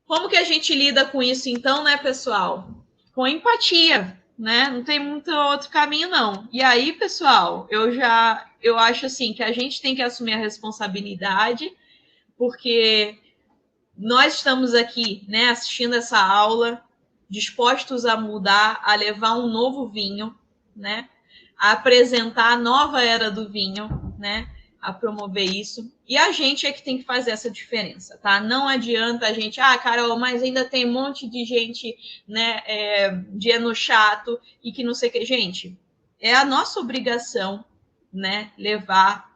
Como que a gente lida com isso, então, né, pessoal? Com empatia, né? Não tem muito outro caminho, não. E aí, pessoal, eu acho assim que a gente tem que assumir a responsabilidade, porque nós estamos aqui, né, assistindo essa aula, dispostos a mudar, a levar um novo vinho, né, a apresentar a nova era do vinho, né, a promover isso. E a gente é que tem que fazer essa diferença, tá? Não adianta a gente, Carol, mas ainda tem um monte de gente, né, de eno chato e que não sei o que. Gente, é a nossa obrigação, né, levar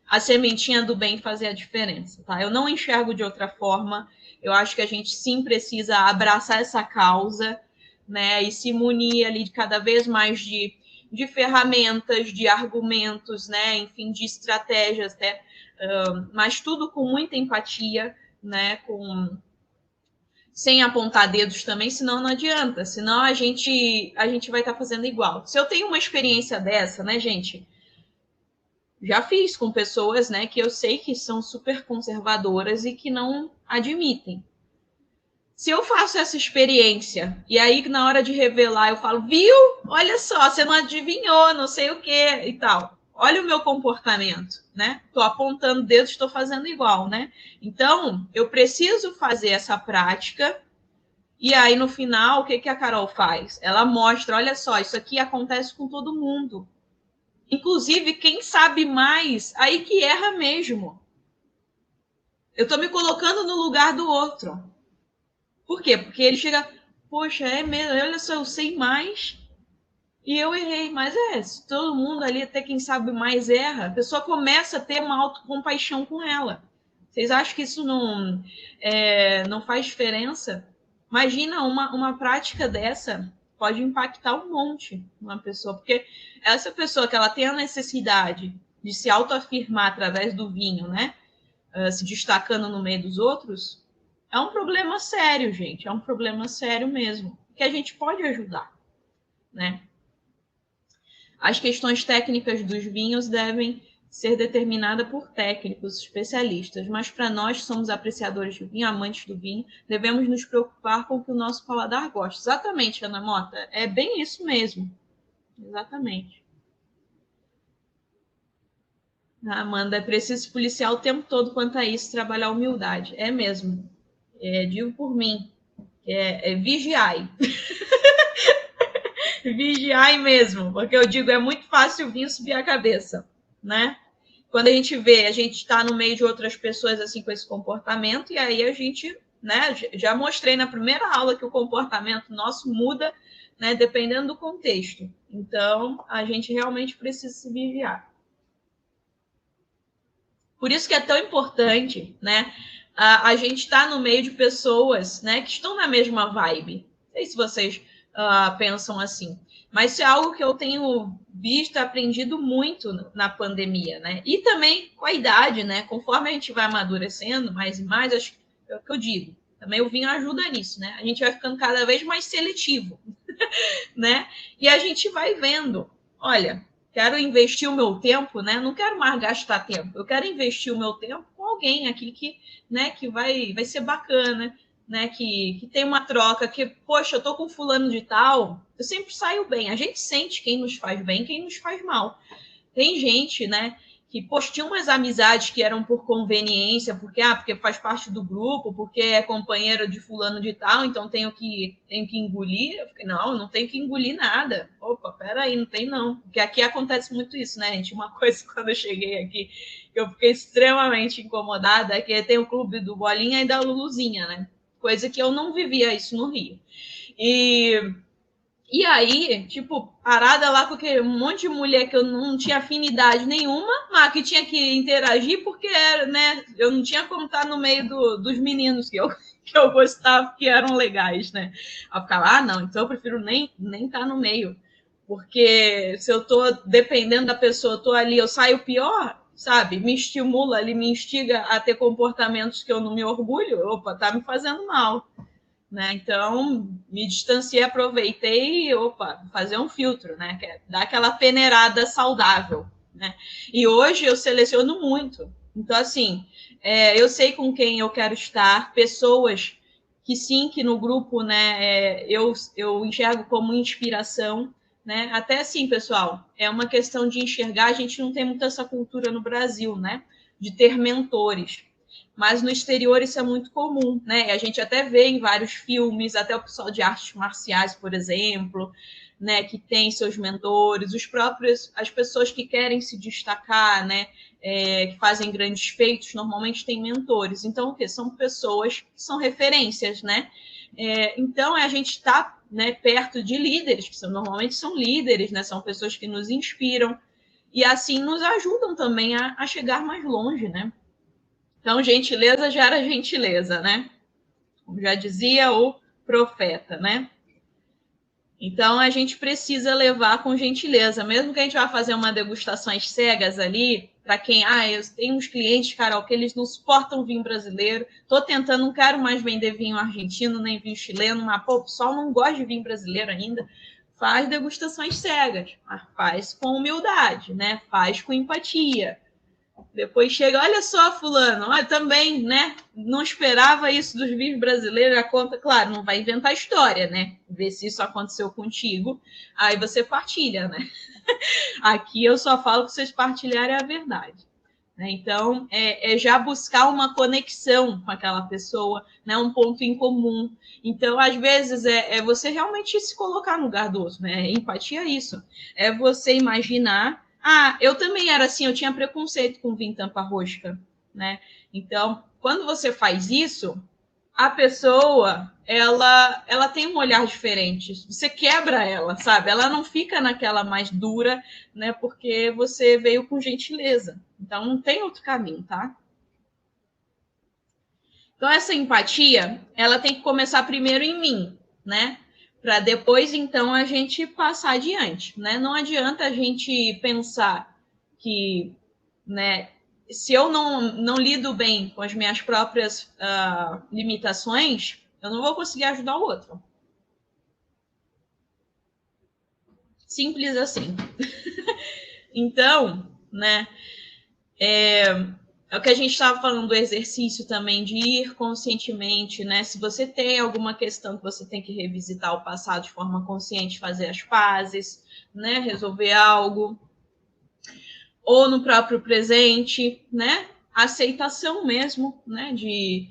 a sementinha do bem fazer a diferença, tá? Eu não enxergo de outra forma. Eu acho que a gente sim precisa abraçar essa causa, né, e se munir ali de cada vez mais de ferramentas, de argumentos, né, enfim, de estratégias, né, mas tudo com muita empatia, né, sem apontar dedos também, senão não adianta, senão a gente vai estar fazendo igual. Se eu tenho uma experiência dessa, né, gente, já fiz com pessoas, né, que eu sei que são super conservadoras e que não admitem. Se eu faço essa experiência e aí na hora de revelar eu falo, viu? Olha só, você não adivinhou, não sei o que e tal. Olha o meu comportamento, né? Estou apontando dedos, estou fazendo igual, né? Então, eu preciso fazer essa prática e aí no final, o que, que a Carol faz? Ela mostra, olha só, isso aqui acontece com todo mundo. Inclusive, quem sabe mais, aí que erra mesmo. Eu estou me colocando no lugar do outro. Por quê? Porque ele chega, poxa, é mesmo, olha só, eu sei mais e eu errei. Mas se todo mundo ali, até quem sabe mais erra, a pessoa começa a ter uma autocompaixão com ela. Vocês acham que isso não faz diferença? Imagina uma prática dessa pode impactar um monte uma pessoa, porque essa pessoa que ela tem a necessidade de se autoafirmar através do vinho, né? Se destacando no meio dos outros, é um problema sério, gente. É um problema sério mesmo, que a gente pode ajudar, né? As questões técnicas dos vinhos devem ser determinadas por técnicos, especialistas, mas para nós que somos apreciadores de vinho, amantes do vinho, devemos nos preocupar com o que o nosso paladar gosta. Exatamente, Ana Mota, é bem isso mesmo. Exatamente. Amanda, é preciso policiar o tempo todo quanto a isso, trabalhar a humildade. É mesmo. Digo por mim. Vigiai. Vigiai mesmo, porque eu digo, é muito fácil vir subir a cabeça, né? Quando a gente vê, a gente está no meio de outras pessoas assim com esse comportamento, e aí a gente, né, já mostrei na primeira aula que o comportamento nosso muda, né, dependendo do contexto. Então, a gente realmente precisa se vigiar. Por isso que é tão importante, né, a gente estar no meio de pessoas, né, que estão na mesma vibe. Não sei se vocês pensam assim, mas isso é algo que eu tenho visto, aprendido muito na pandemia, né? E também com a idade, né? Conforme a gente vai amadurecendo mais e mais, acho que é o que eu digo. Também o vinho ajuda nisso, né? A gente vai ficando cada vez mais seletivo, né? E a gente vai vendo, olha, quero investir o meu tempo, né? Não quero mais gastar tempo. Eu quero investir o meu tempo com alguém aqui que, né, que vai ser bacana, né? Que tem uma troca, que, poxa, eu tô com fulano de tal, eu sempre saio bem. A gente sente quem nos faz bem, quem nos faz mal. Tem gente, né, que, poxa, tinha umas amizades que eram por conveniência, porque faz parte do grupo, porque é companheiro de fulano de tal, então tenho que engolir. Eu fiquei, não tenho que engolir nada. Opa, peraí, não tem não. Porque aqui acontece muito isso, né, gente? Uma coisa, quando eu cheguei aqui, eu fiquei extremamente incomodada, é que tem o clube do Bolinha e da Luluzinha, né? Coisa que eu não vivia isso no Rio. E aí, tipo, parada lá com um monte de mulher que eu não tinha afinidade nenhuma, mas que tinha que interagir porque era, né? Eu não tinha como estar no meio dos meninos que eu gostava, que eram legais, né? Eu ficava, não, então eu prefiro nem estar no meio. Porque se eu tô dependendo da pessoa, eu tô ali, eu saio pior, sabe? Me estimula ali, me instiga a ter comportamentos que eu não me orgulho, opa, tá me fazendo mal. Né? Então, me distanciei, aproveitei e, fazer um filtro, né? Que é dar aquela peneirada saudável, né? E hoje eu seleciono muito. Então, assim, eu sei com quem eu quero estar, pessoas que sim, que no grupo, né, eu enxergo como inspiração, né? Até assim, pessoal, é uma questão de enxergar, a gente não tem muito essa cultura no Brasil, né? De ter mentores. Mas no exterior isso é muito comum, né? A gente até vê em vários filmes, até o pessoal de artes marciais, por exemplo, né, que tem seus mentores, as pessoas que querem se destacar, né, que fazem grandes feitos, normalmente têm mentores. Então, o quê? São pessoas que são referências, né? Então, a gente está, né, perto de líderes, que normalmente são líderes, né? São pessoas que nos inspiram e assim nos ajudam também a chegar mais longe, né? Então, gentileza gera gentileza, né? Como já dizia o profeta, né? Então, a gente precisa levar com gentileza, mesmo que a gente vá fazer uma degustação às cegas ali, para quem, eu tenho uns clientes, Carol, que eles não suportam vinho brasileiro, estou tentando, não quero mais vender vinho argentino, nem vinho chileno, mas pô, o pessoal não gosta de vinho brasileiro ainda, faz degustações cegas, mas faz com humildade, né? Faz com empatia. Depois chega, olha só, fulano, também, né? Não esperava isso dos vinhos brasileiros, a conta, claro, não vai inventar história, né? Ver se isso aconteceu contigo, aí você partilha, né? Aqui eu só falo que vocês partilharem a verdade. Né? Então, é já buscar uma conexão com aquela pessoa, né? Um ponto em comum. Então, às vezes, é você realmente se colocar no lugar do outro, né? Empatia é isso. É você imaginar, eu também era assim, eu tinha preconceito com vinho tampa-rosca, né? Então, quando você faz isso, a pessoa ela tem um olhar diferente. Você quebra ela, sabe? Ela não fica naquela mais dura, né? Porque você veio com gentileza. Então não tem outro caminho, tá? Então essa empatia, ela tem que começar primeiro em mim, né? Para depois então a gente passar adiante, né? Não adianta a gente pensar que, né, se eu não lido bem com as minhas próprias limitações, eu não vou conseguir ajudar o outro. Simples assim. Então, né, é o que a gente estava falando do exercício também, de ir conscientemente, né? Se você tem alguma questão que você tem que revisitar o passado de forma consciente, fazer as pazes, né? Resolver algo, ou no próprio presente, né? Aceitação mesmo, né? De,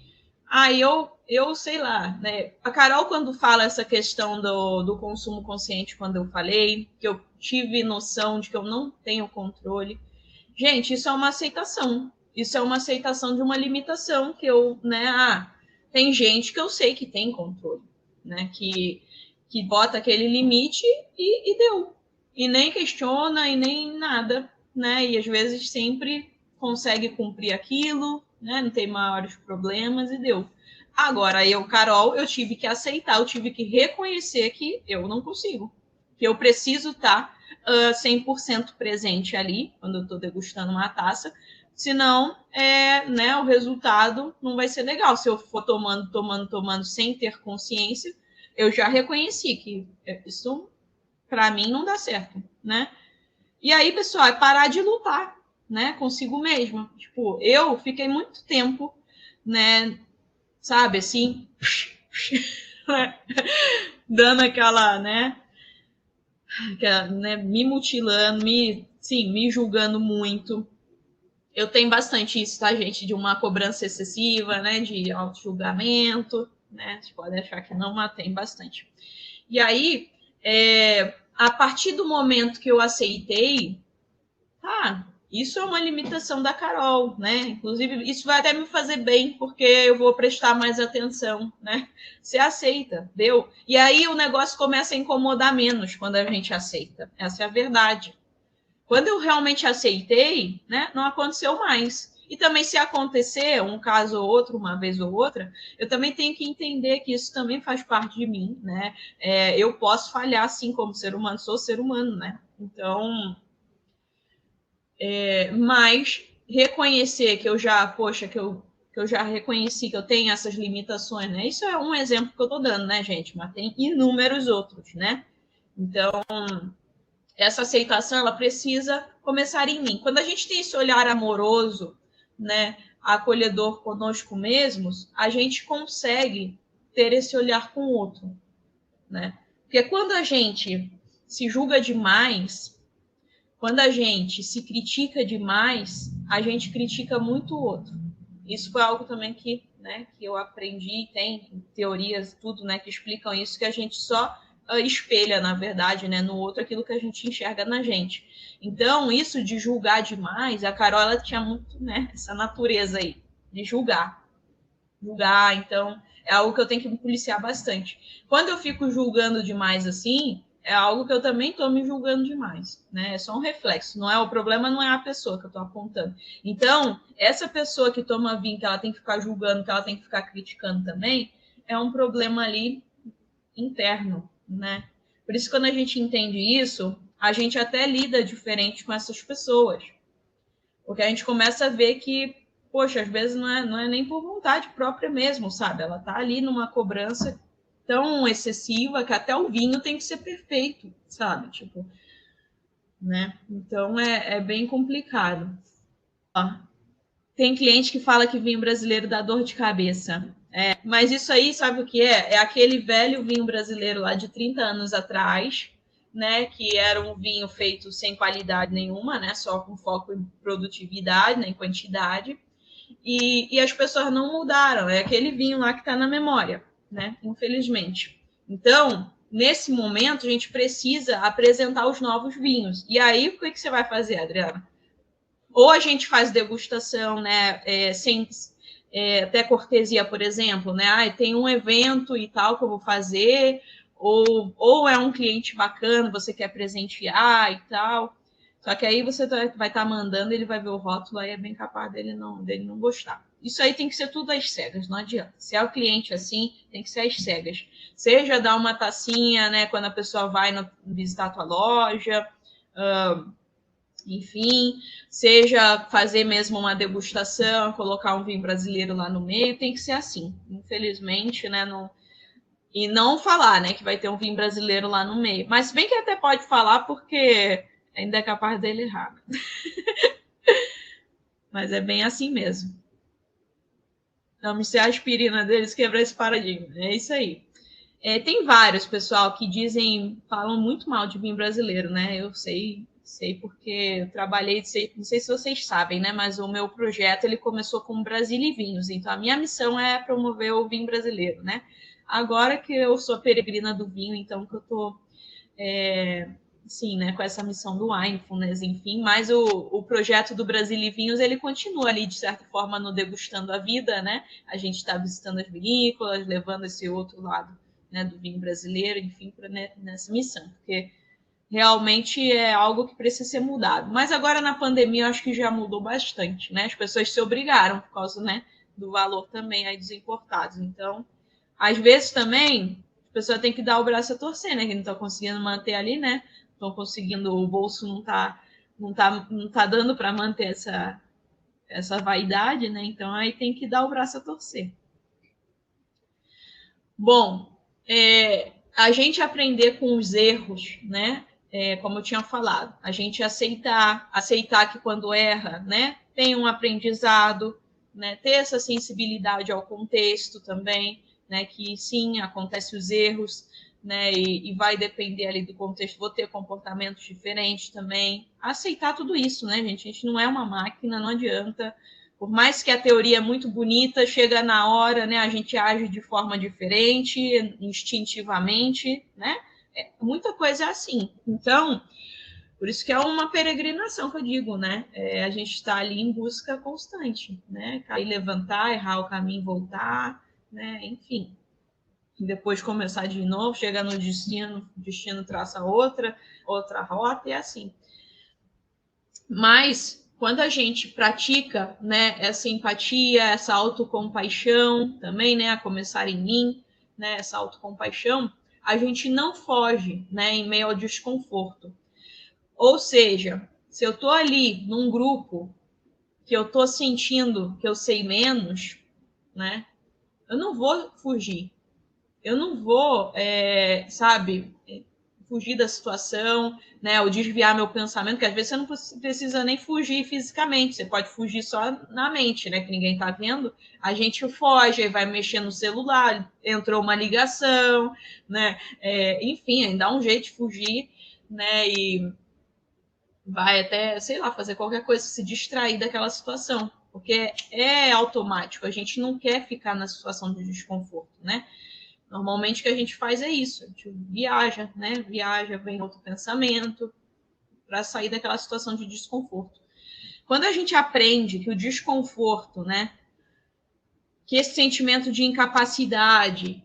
eu sei lá, né? A Carol, quando fala essa questão do consumo consciente, quando eu falei, que eu tive noção de que eu não tenho controle. Gente, isso é uma aceitação. Isso é uma aceitação de uma limitação que eu, né? Tem gente que eu sei que tem controle, né? Que bota aquele limite e deu. E nem questiona e nem nada, né? E às vezes sempre consegue cumprir aquilo, né? Não tem maiores problemas e deu. Agora, eu, Carol, eu tive que aceitar, eu tive que reconhecer que eu não consigo. Que eu preciso estar 100% presente ali, quando eu estou degustando uma taça, senão né, o resultado não vai ser legal. Se eu for tomando, sem ter consciência, eu já reconheci que isso, para mim, não dá certo, né? E aí, pessoal, é parar de lutar, né, consigo mesma. Tipo, eu fiquei muito tempo, né, sabe, assim, dando aquela, né, me mutilando, me julgando muito. Eu tenho bastante isso, tá, gente? De uma cobrança excessiva, né? De auto-julgamento, né? Vocês podem achar que não, mas tem bastante. E aí, a partir do momento que eu aceitei, isso é uma limitação da Carol, né? Inclusive, isso vai até me fazer bem, porque eu vou prestar mais atenção, né? Você aceita, deu? E aí o negócio começa a incomodar menos quando a gente aceita. Essa é a verdade. Quando eu realmente aceitei, né, não aconteceu mais. E também, se acontecer um caso ou outro, uma vez ou outra, eu também tenho que entender que isso também faz parte de mim, né? Eu posso falhar, assim, como ser humano, sou ser humano, né? Então, mas reconhecer que eu já, que eu já reconheci que eu tenho essas limitações, né? Isso é um exemplo que eu estou dando, né, gente? Mas tem inúmeros outros, né? Então, essa aceitação, ela precisa começar em mim. Quando a gente tem esse olhar amoroso, né, acolhedor conosco mesmos, a gente consegue ter esse olhar com o outro, né? Porque quando a gente se julga demais, quando a gente se critica demais, a gente critica muito o outro. Isso foi algo também que, né, que eu aprendi, tem teorias, tudo, né, que explicam isso, que a gente só espelha, na verdade, né, no outro aquilo que a gente enxerga na gente. Então, isso de julgar demais, a Carol, ela tinha muito, né, essa natureza aí, de julgar. Julgar, então, é algo que eu tenho que me policiar bastante. Quando eu fico julgando demais assim, é algo que eu também estou me julgando demais, né? É só um reflexo, não é o problema, não é a pessoa que eu estou apontando. Então, essa pessoa que toma vinho, que ela tem que ficar julgando, que ela tem que ficar criticando também, é um problema ali interno, né? Por isso, quando a gente entende isso, a gente até lida diferente com essas pessoas. Porque a gente começa a ver que, poxa, às vezes não é nem por vontade própria mesmo, sabe? Ela tá ali numa cobrança tão excessiva que até o vinho tem que ser perfeito, sabe? Tipo, né? Então é bem complicado. Ó, tem cliente que fala que vinho brasileiro dá dor de cabeça. Mas isso aí, sabe o que é? É aquele velho vinho brasileiro lá de 30 anos atrás, né? Que era um vinho feito sem qualidade nenhuma, né? Só com foco em produtividade, né, em quantidade. E as pessoas não mudaram. É aquele vinho lá que está na memória, né? Infelizmente. Então, nesse momento, a gente precisa apresentar os novos vinhos. E aí, o que você vai fazer, Adriana? Ou a gente faz degustação, né, sem até cortesia, por exemplo, né? Ah, tem um evento e tal que eu vou fazer, ou é um cliente bacana, você quer presentear e tal. Só que aí você vai estar mandando, ele vai ver o rótulo, aí é bem capaz dele não gostar. Isso aí tem que ser tudo às cegas, não adianta. Se é o cliente assim, tem que ser às cegas. Seja dar uma tacinha, né, quando a pessoa vai visitar a tua loja, enfim, seja fazer mesmo uma degustação, colocar um vinho brasileiro lá no meio, tem que ser assim, infelizmente, né? Não, e não falar, né, que vai ter um vinho brasileiro lá no meio. Mas bem que até pode falar, porque ainda é capaz dele errar. Mas é bem assim mesmo. Vamos ser a aspirina deles, quebrar esse paradigma. É isso aí. Tem vários, pessoal, que falam muito mal de vinho brasileiro, né? Eu sei porque eu trabalhei, não sei se vocês sabem, né? Mas o meu projeto ele começou com Brasília e vinhos, então a minha missão é promover o vinho brasileiro, né? Agora que eu sou peregrina do vinho, então que eu tô sim, né, com essa missão do Mindfulness, enfim, mas o projeto do Brasília e Vinhos, ele continua ali, de certa forma, no Degustando a Vida, né? A gente está visitando as vinícolas, levando esse outro lado, né, do vinho brasileiro, enfim, nessa missão, porque realmente é algo que precisa ser mudado. Mas agora na pandemia eu acho que já mudou bastante, né? As pessoas se obrigaram por causa, né, do valor também aí dos importados. Então, às vezes também a pessoa tem que dar o braço a torcer, né? Que não está conseguindo manter ali, né? Estão conseguindo, o bolso não tá dando para manter essa vaidade, né? Então aí tem que dar o braço a torcer. Bom, a gente aprender com os erros, né? Como eu tinha falado, a gente aceitar que quando erra, né? Tem um aprendizado, né? Ter essa sensibilidade ao contexto também, né? Que sim, acontecem os erros, né? E vai depender ali do contexto, vou ter comportamentos diferentes também. Aceitar tudo isso, né, gente? A gente não é uma máquina, não adianta. Por mais que a teoria é muito bonita, chega na hora, né, a gente age de forma diferente, instintivamente, né? Muita coisa é assim. Então, por isso que é uma peregrinação que eu digo, né? A gente está ali em busca constante, né? Cair, levantar, errar o caminho, voltar, né? Enfim. E depois começar de novo, chegar no destino, o destino traça outra rota e assim. Mas quando a gente pratica, né, essa empatia, essa autocompaixão também, né, a começar em mim, né, essa autocompaixão, a gente não foge, né, em meio ao desconforto. Ou seja, se eu tô ali num grupo que eu tô sentindo que eu sei menos, né, eu não vou fugir. Eu não vou, sabe, fugir da situação, né? Ou desviar meu pensamento, que às vezes você não precisa nem fugir fisicamente, você pode fugir só na mente, né? Que ninguém tá vendo. A gente foge, aí vai mexer no celular, entrou uma ligação, né? Enfim, aí dá um jeito de fugir, né? E vai até, sei lá, fazer qualquer coisa, se distrair daquela situação, porque é automático, a gente não quer ficar na situação de desconforto, né? Normalmente o que a gente faz é isso, a gente viaja, né? Viaja, vem outro pensamento para sair daquela situação de desconforto. Quando a gente aprende que o desconforto, né? Que esse sentimento de incapacidade,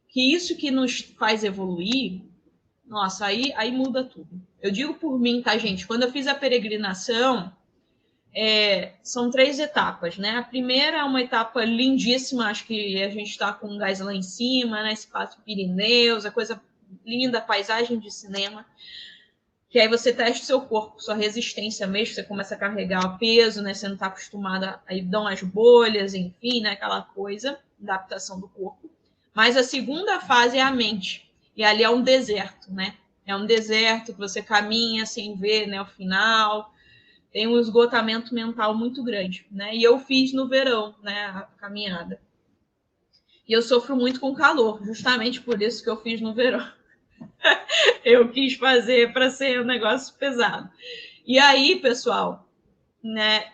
que isso que nos faz evoluir, nossa, aí muda tudo. Eu digo por mim, tá, gente? Quando eu fiz a peregrinação, são 3 etapas, né? A primeira é uma etapa lindíssima, acho que a gente está com um gás lá em cima, né? Espaço Pirineus, a coisa linda, paisagem de cinema. Que aí você testa o seu corpo, sua resistência mesmo, você começa a carregar o peso, né? Você não está acostumada, aí dão as bolhas, enfim, né? Aquela coisa, adaptação do corpo. Mas a segunda fase é a mente. E ali é um deserto, né? É um deserto que você caminha sem ver, né, o final. Tem um esgotamento mental muito grande, né? E eu fiz no verão, né, a caminhada. E eu sofro muito com calor, justamente por isso que eu fiz no verão. Eu quis fazer para ser um negócio pesado. E aí, pessoal, né,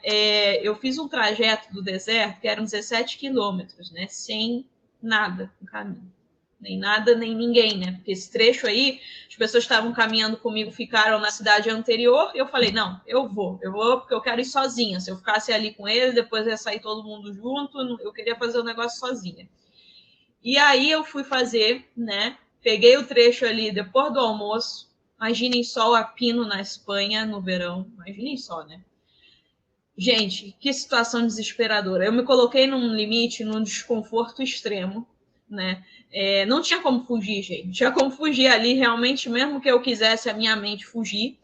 eu fiz um trajeto do deserto que eram 17 quilômetros, né, sem nada no caminho. Nem nada, nem ninguém, né? Porque esse trecho aí, as pessoas estavam caminhando comigo, ficaram na cidade anterior, e eu falei, não, eu vou porque eu quero ir sozinha. Se eu ficasse ali com eles, depois ia sair todo mundo junto, eu queria fazer o negócio sozinha. E aí eu fui fazer, né? Peguei o trecho ali depois do almoço. Imaginem só o apino na Espanha no verão. Imaginem só, né? Gente, que situação desesperadora. Eu me coloquei num limite, num desconforto extremo, né? Não tinha como fugir, gente. Não tinha como fugir ali, realmente, mesmo que eu quisesse a minha mente fugir,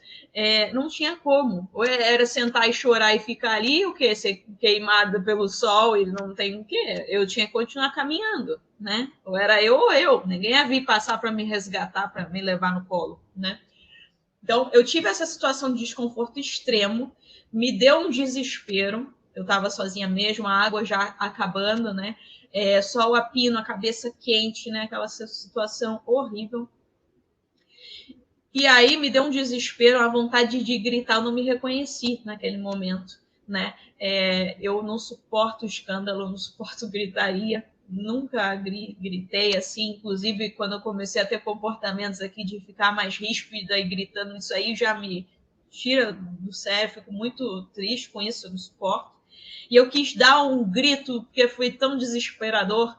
não tinha como. Ou era sentar e chorar e ficar ali, o quê? Ser queimada pelo sol e não tem o quê? Eu tinha que continuar caminhando, né? Ou era eu ou eu. Ninguém ia vir passar para me resgatar, para me levar no colo, né? Então, eu tive essa situação de desconforto extremo, me deu um desespero. Eu estava sozinha mesmo, a água já acabando, né? Só o apino, a cabeça quente, né? Aquela situação horrível. E aí me deu um desespero, uma vontade de gritar. Eu não me reconheci naquele momento, né? Eu não suporto escândalo, não suporto gritaria. Nunca gritei assim, inclusive quando eu comecei a ter comportamentos aqui de ficar mais ríspida e gritando, isso aí já me tira do sério, fico muito triste com isso, eu não suporto. E eu quis dar um grito, porque foi tão desesperador.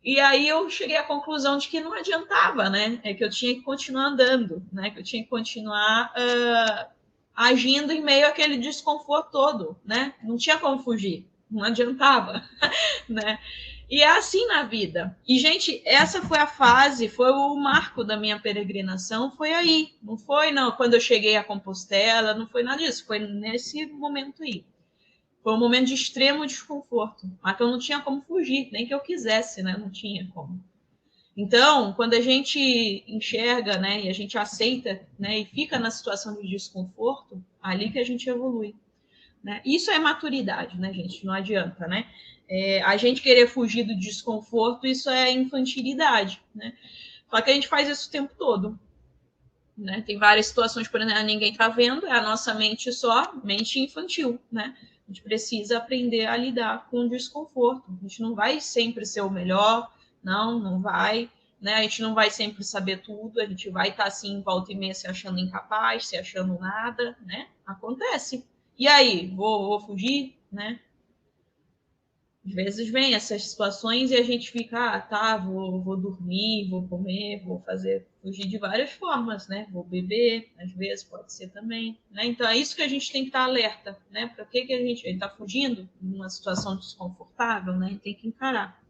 E aí eu cheguei à conclusão de que não adiantava, né? Que eu tinha que continuar andando, né? Que eu tinha que continuar agindo em meio àquele desconforto todo, né? Não tinha como fugir, não adiantava, né? E é assim na vida. E, gente, essa foi a fase, foi o marco da minha peregrinação, foi aí. Não foi não, quando eu cheguei a Compostela, não foi nada disso, foi nesse momento aí. Foi um momento de extremo desconforto, mas que eu não tinha como fugir, nem que eu quisesse, né? Não tinha como. Então, quando a gente enxerga, né, e a gente aceita, né, e fica na situação de desconforto, ali que a gente evolui, né? Isso é maturidade, né, gente? Não adianta, né? A gente querer fugir do desconforto, isso é infantilidade, né? Só que a gente faz isso o tempo todo, né? Tem várias situações, por exemplo, ninguém está vendo, é a nossa mente só, mente infantil, né? A gente precisa aprender a lidar com o desconforto. A gente não vai sempre ser o melhor, não vai, né? A gente não vai sempre saber tudo, a gente vai estar assim, volta e meia, se achando incapaz, se achando nada, né? Acontece. E aí, vou fugir, né? Às vezes vem essas situações e a gente fica, tá, vou dormir, vou comer, vou fugir de várias formas, né? Vou beber, às vezes pode ser também, né? Então é isso que a gente tem que estar alerta, né? Para que a gente está fugindo de uma situação desconfortável, né? Tem que encarar.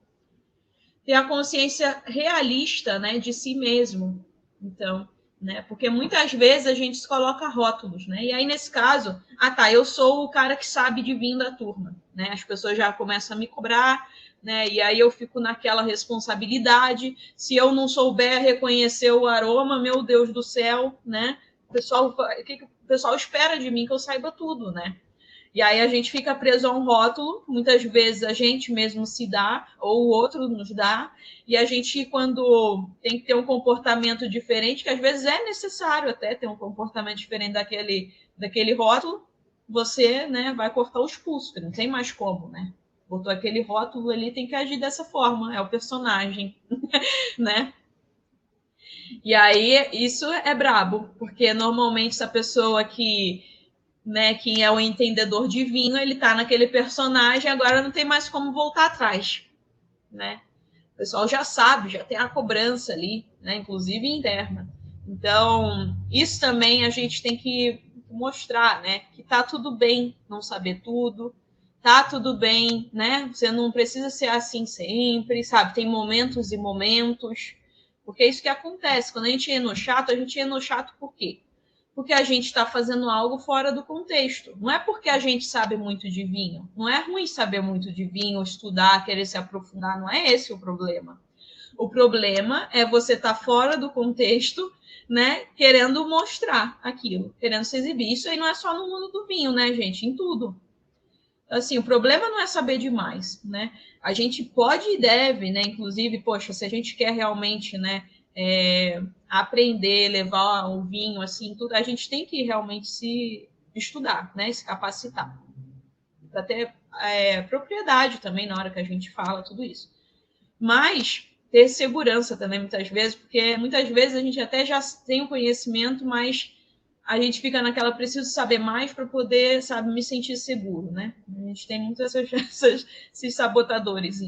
Ter a consciência realista, né, de si mesmo. Então, né? Porque muitas vezes a gente coloca rótulos, né? E aí, nesse caso, eu sou o cara que sabe de vinho da turma, né? As pessoas já começam a me cobrar, né? E aí eu fico naquela responsabilidade. Se eu não souber reconhecer o aroma, meu Deus do céu, né? O que o pessoal espera de mim que eu saiba tudo, né? E aí a gente fica preso a um rótulo, muitas vezes a gente mesmo se dá, ou o outro nos dá, e a gente, quando tem que ter um comportamento diferente, que às vezes é necessário até ter um comportamento diferente daquele rótulo, você, né, vai cortar os pulsos, não tem mais como, né? Botou aquele rótulo ali, tem que agir dessa forma, é o personagem, né? E aí isso é brabo, porque normalmente essa pessoa que, né, quem é o entendedor de vinho, ele tá naquele personagem, agora não tem mais como voltar atrás, né? O pessoal já sabe, já tem a cobrança ali, né, inclusive interna. Então, isso também a gente tem que mostrar, né, que tá tudo bem não saber tudo, tá tudo bem, né? Você não precisa ser assim sempre, sabe? Tem momentos e momentos, porque é isso que acontece. Quando a gente é no chato, a gente é no chato por quê? Porque a gente está fazendo algo fora do contexto. Não é porque a gente sabe muito de vinho. Não é ruim saber muito de vinho, estudar, querer se aprofundar. Não é esse o problema. O problema é você estar fora do contexto, né? Querendo mostrar aquilo, querendo se exibir. Isso aí não é só no mundo do vinho, né, gente? Em tudo. Assim, o problema não é saber demais, né? A gente pode e deve, né? Inclusive, poxa, se a gente quer realmente, né, aprender, levar o vinho, assim, tudo, a gente tem que realmente se estudar, né? Se capacitar. Para ter propriedade também na hora que a gente fala tudo isso. Mas ter segurança também, muitas vezes, porque muitas vezes a gente até já tem o conhecimento, mas a gente fica naquela, preciso saber mais para poder, sabe, me sentir seguro, né? A gente tem muitos esses sabotadores.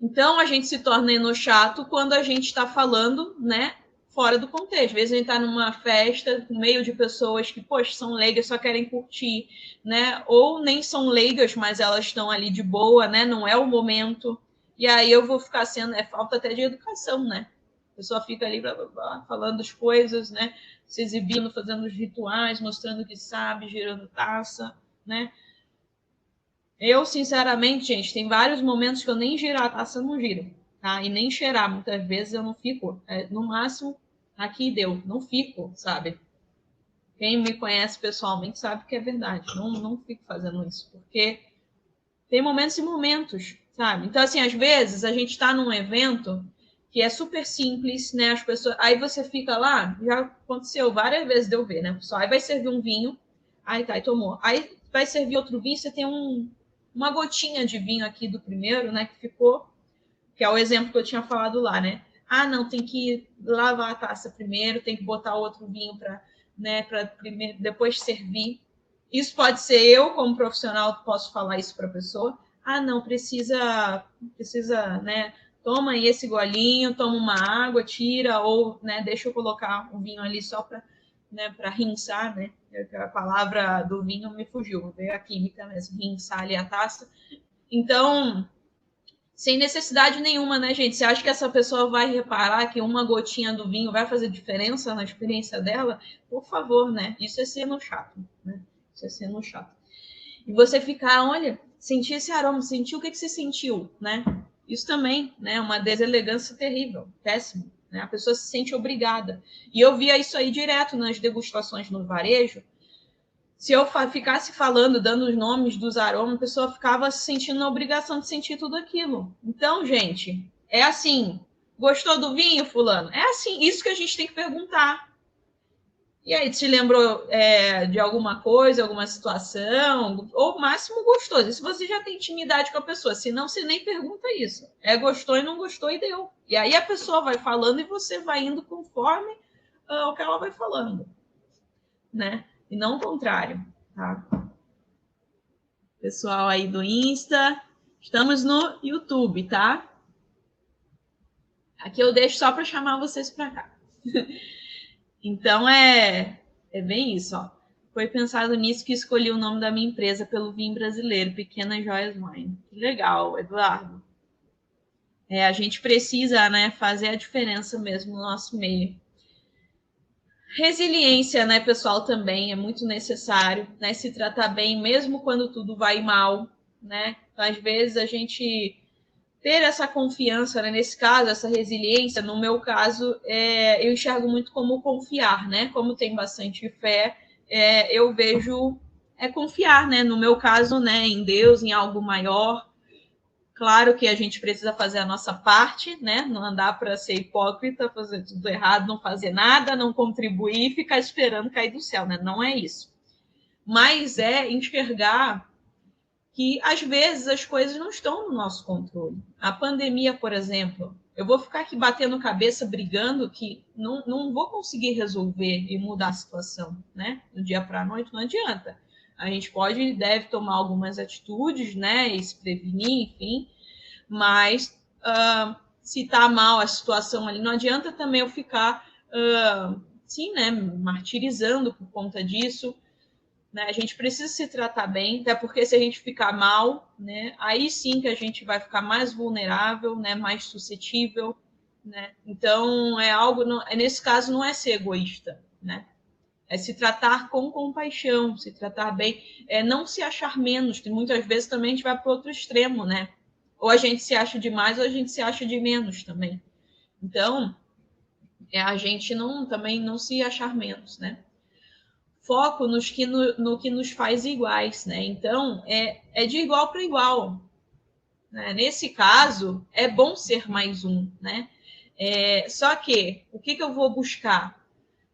Então, a gente se torna enochato quando a gente está falando, né, fora do contexto. Às vezes a gente está numa festa, no meio de pessoas que, poxa, são leigas, só querem curtir, né? Ou nem são leigas, mas elas estão ali de boa, né? Não é o momento. E aí eu vou ficar sendo, falta até de educação, né? A pessoa fica ali blá, blá, blá, falando as coisas, né? Se exibindo, fazendo os rituais, mostrando que sabe, girando taça, né? Eu, sinceramente, gente, tem vários momentos que eu nem girar a taça, eu não giro, tá? E nem cheirar, muitas vezes eu não fico. No máximo, aqui deu, não fico, sabe? Quem me conhece pessoalmente sabe que é verdade. Não fico fazendo isso, porque tem momentos e momentos, sabe? Então, assim, às vezes a gente tá num evento que é super simples, né? As pessoas. Aí você fica lá, já aconteceu várias vezes de eu ver, né? Pessoal, aí vai servir um vinho, aí tá, e tomou. Aí vai servir outro vinho, você tem uma gotinha de vinho aqui do primeiro, né? Que ficou, que é o exemplo que eu tinha falado lá, né? Ah, não, tem que lavar a taça primeiro, tem que botar outro vinho para, né, para primeiro, depois servir. Isso pode ser eu, como profissional, posso falar isso para a pessoa. Ah, não, precisa, né? Toma aí esse golinho, toma uma água, tira, ou, né, deixa eu colocar um vinho ali só para, né, para rinçar, né? A palavra do vinho me fugiu, veio a química mesmo, rinçar ali a taça. Então, sem necessidade nenhuma, né, gente? Você acha que essa pessoa vai reparar que uma gotinha do vinho vai fazer diferença na experiência dela? Por favor, né? Isso é sendo chato, né? Isso é sendo chato. E você ficar, olha, sentir esse aroma, sentir o que você sentiu, né? Isso também, né? É uma deselegância terrível, péssimo. Né? A pessoa se sente obrigada. E eu via isso aí direto nas degustações no varejo. Se eu ficasse falando, dando os nomes dos aromas, a pessoa ficava se sentindo na obrigação de sentir tudo aquilo. Então, gente, é assim. Gostou do vinho, fulano? É assim, isso que a gente tem que perguntar. E aí, te lembrou de alguma coisa, alguma situação? Ou máximo gostou. Se você já tem intimidade com a pessoa, senão você nem pergunta isso. Gostou e não gostou e deu. E aí a pessoa vai falando e você vai indo conforme o que ela vai falando, né? E não o contrário, tá? Pessoal aí do Insta, estamos no YouTube, tá? Aqui eu deixo só para chamar vocês para cá. Então é bem isso, ó. Foi pensado nisso que escolhi o nome da minha empresa pelo vinho brasileiro, Pequenas Joias Wine. Que legal, Eduardo. A gente precisa, né, fazer a diferença mesmo no nosso meio. Resiliência, né, pessoal, também é muito necessário, né, se tratar bem, mesmo quando tudo vai mal, né, às vezes a gente ter essa confiança, né, nesse caso, essa resiliência, no meu caso, eu enxergo muito como confiar, né, como tem bastante fé, eu vejo confiar, né, no meu caso, né, em Deus, em algo maior. Claro que a gente precisa fazer a nossa parte, né? Não andar para ser hipócrita, fazer tudo errado, não fazer nada, não contribuir e ficar esperando cair do céu, né? Não é isso. Mas é enxergar que às vezes as coisas não estão no nosso controle. A pandemia, por exemplo, eu vou ficar aqui batendo cabeça, brigando, que não vou conseguir resolver e mudar a situação, né? Do dia para a noite, não adianta. A gente pode e deve tomar algumas atitudes, né? E se prevenir, enfim, mas se está mal a situação ali, não adianta também eu ficar, sim, né, martirizando por conta disso. Né? A gente precisa se tratar bem, até porque se a gente ficar mal, né, aí sim que a gente vai ficar mais vulnerável, né, mais suscetível. Né? Então, nesse caso, não é ser egoísta, né? É se tratar com compaixão, se tratar bem, não se achar menos, que muitas vezes também a gente vai para o outro extremo, né? Ou a gente se acha de mais ou a gente se acha de menos também. Então, a gente também não se achar menos, né? Foco no que nos faz iguais, né? Então, é de igual para igual. Né? Nesse caso, é bom ser mais um, né? Só que, o que eu vou buscar?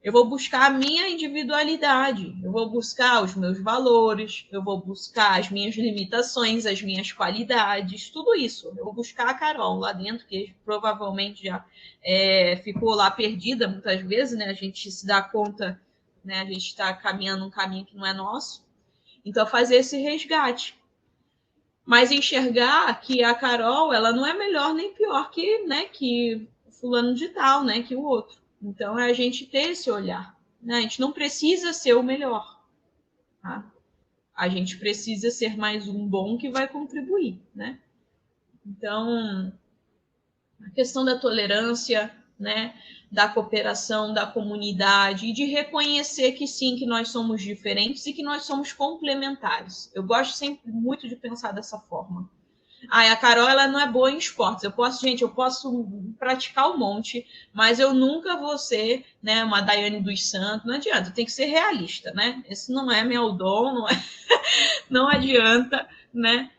Eu vou buscar a minha individualidade, eu vou buscar os meus valores, eu vou buscar as minhas limitações, as minhas qualidades, tudo isso. Eu vou buscar a Carol lá dentro, que provavelmente já ficou lá perdida muitas vezes, né? A gente se dá conta, né? A gente está caminhando um caminho que não é nosso. Então, fazer esse resgate. Mas enxergar que a Carol, ela não é melhor nem pior que, né, que fulano de tal, né, que o outro. Então, é a gente ter esse olhar. Né? A gente não precisa ser o melhor. Tá? A gente precisa ser mais um bom que vai contribuir. Né? Então, a questão da tolerância, né, da cooperação, da comunidade e de reconhecer que sim, que nós somos diferentes e que nós somos complementares. Eu gosto sempre muito de pensar dessa forma. A Carol, ela não é boa em esportes. Eu posso praticar um monte, mas eu nunca vou ser, né, uma Daiane dos Santos. Não adianta, tem que ser realista, né? Esse não é meu dom, não adianta, né?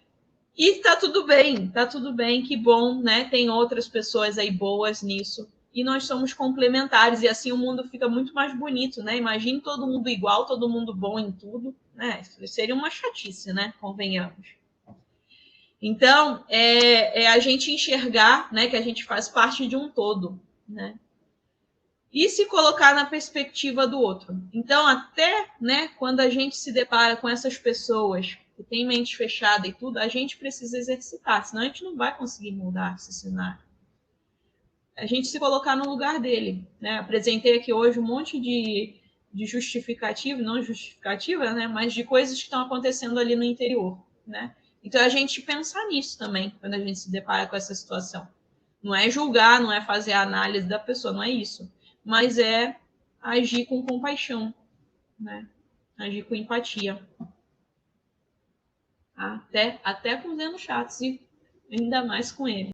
E tá tudo bem, que bom, né? Tem outras pessoas aí boas nisso. E nós somos complementares, e assim o mundo fica muito mais bonito, né? Imagine todo mundo igual, todo mundo bom em tudo, né? Seria uma chatice, né? Convenhamos. Então, é a gente enxergar, né, que a gente faz parte de um todo, né? E se colocar na perspectiva do outro. Então, até, né, quando a gente se depara com essas pessoas que têm mente fechada e tudo, a gente precisa exercitar, senão a gente não vai conseguir mudar esse cenário. A gente se colocar no lugar dele, né? Apresentei aqui hoje um monte de justificativa, não justificativa, né, mas de coisas que estão acontecendo ali no interior, né? Então, a gente pensar nisso também, quando a gente se depara com essa situação. Não é julgar, não é fazer a análise da pessoa, não é isso. Mas é agir com compaixão, né? Agir com empatia. Até com os chatos, e ainda mais com ele.